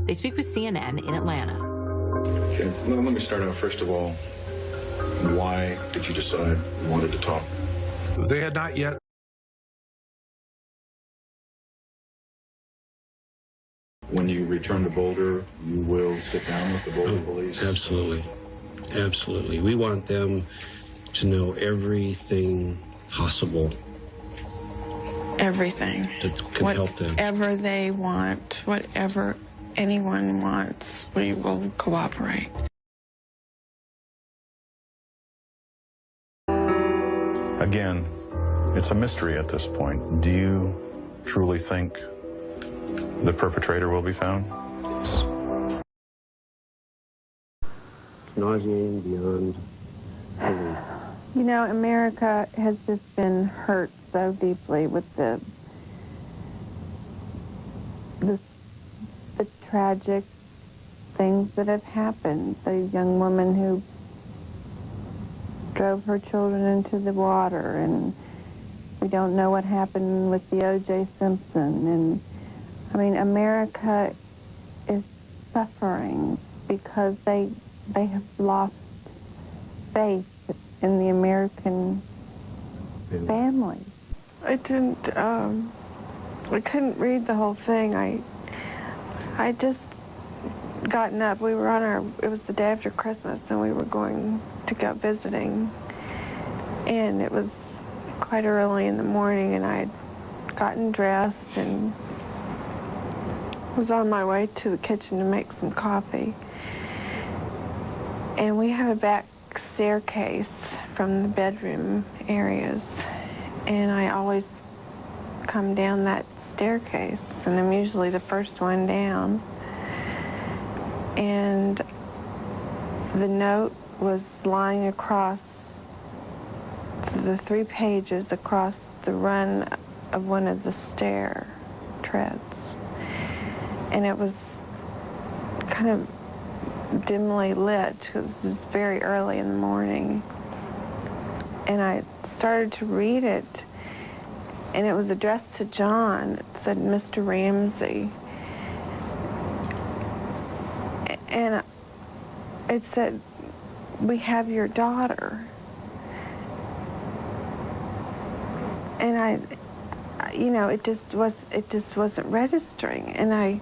They speak with CNN in Atlanta. Okay, well, let me start out. First of all, why did you decide you wanted to talk? They had not yet. When you return to Boulder, you will sit down with the Boulder police? Absolutely. Absolutely. We want them to know everything possible. Everything. That can help them. Whatever they want, whatever anyone wants, we will cooperate. Again, it's a mystery at this point. Do you truly think the perpetrator will be found? Nauseating beyond belief. You know, America has just been hurt so deeply with the tragic things that have happened. The young woman who drove her children into the water, and we don't know what happened with the O.J. Simpson. And I mean, America is suffering because they have lost faith in the American family. I couldn't read the whole thing. I just gotten up. We were it was the day after Christmas, and we were going to go visiting. And it was quite early in the morning, and I'd gotten dressed and was on my way to the kitchen to make some coffee. And we have a back staircase from the bedroom areas, and I always come down that staircase, and I'm usually the first one down. And the note was lying across the 3 pages across the run of one of the stair treads. And it was kind of dimly lit because it was very early in the morning. And I started to read it, and it was addressed to John. It said, Mr. Ramsey. And it said, we have your daughter. And it just wasn't registering. And I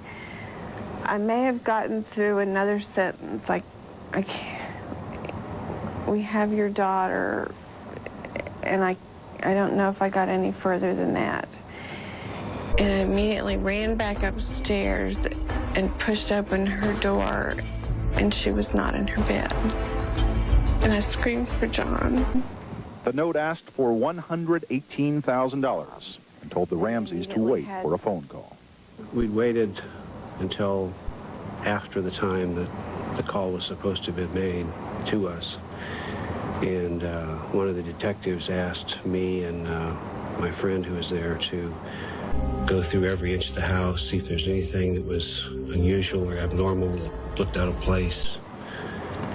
may have gotten through another sentence, like, I can't, we have your daughter, and I don't know if I got any further than that. And I immediately ran back upstairs and pushed open her door, and she was not in her bed. And I screamed for John. The note asked for $118,000 and told the Ramseys to wait for a phone call. We'd waited until after the time that the call was supposed to have been made to us. And one of the detectives asked me and my friend who was there to go through every inch of the house, see if there's anything that was unusual or abnormal that looked out of place.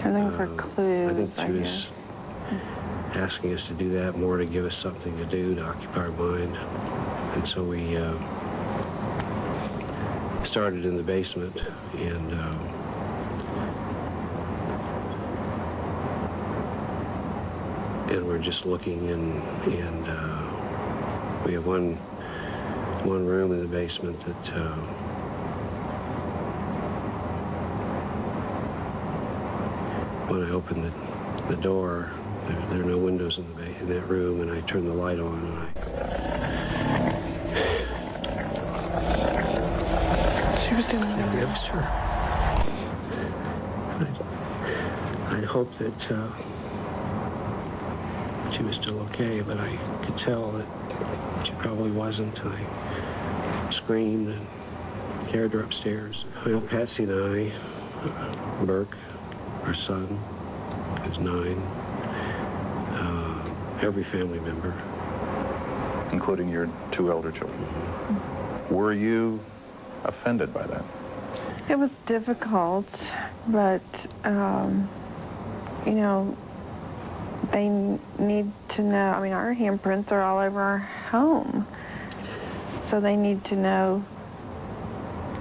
Looking for clues, I think she was asking us to do that more to give us something to do, to occupy our mind. And so we started in the basement, and we're just looking, and we have one room in the basement that when I opened the door, there are no windows in that room, and I turned the light on, and she was in the room. Yes, sir. I'd hoped that she was still okay, but I could tell that she probably wasn't. I screamed and carried her upstairs. Well, Patsy and I, Burke, our son, who's 9, every family member. Including your 2 elder children. Were you offended by that? It was difficult, but, they need to know. I mean, our handprints are all over our home. So they need to know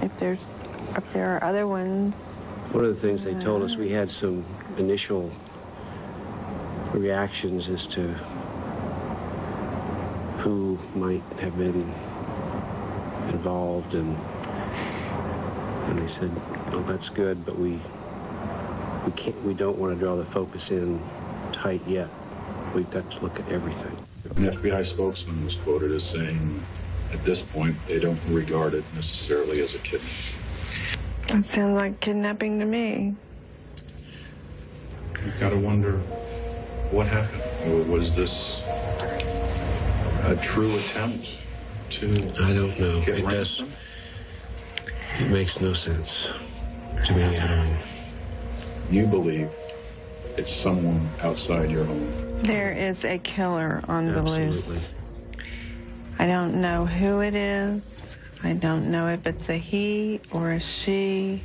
if there's if there are other ones. One of the things they told us, we had some initial reactions as to who might have been involved, and they said, "Oh, that's good, but we don't want to draw the focus in tight yet. We've got to look at everything." An FBI spokesman was quoted as saying, at this point, they don't regard it necessarily as a kidnapping. That sounds like kidnapping to me. You've got to wonder what happened. Was this a true attempt to I don't know. get It ransom? It makes no sense to me at all. You believe it's someone outside your home. There is a killer on the Absolutely. loose. I don't know who it is. I don't know if it's a he or a she.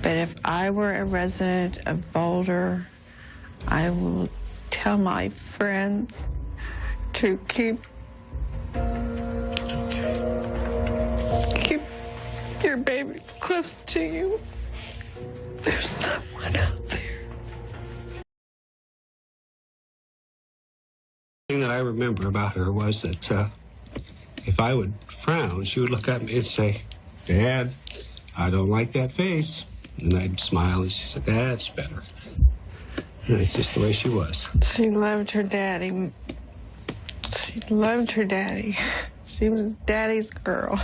But if I were a resident of Boulder, I will tell my friends to keep your babies close to you. There's someone out there. The thing that I remember about her was that if I would frown, she would look at me and say, "Dad, I don't like that face." And I'd smile, and she said, "That's better." And that's just the way she was. She loved her daddy. She loved her daddy. She was daddy's girl.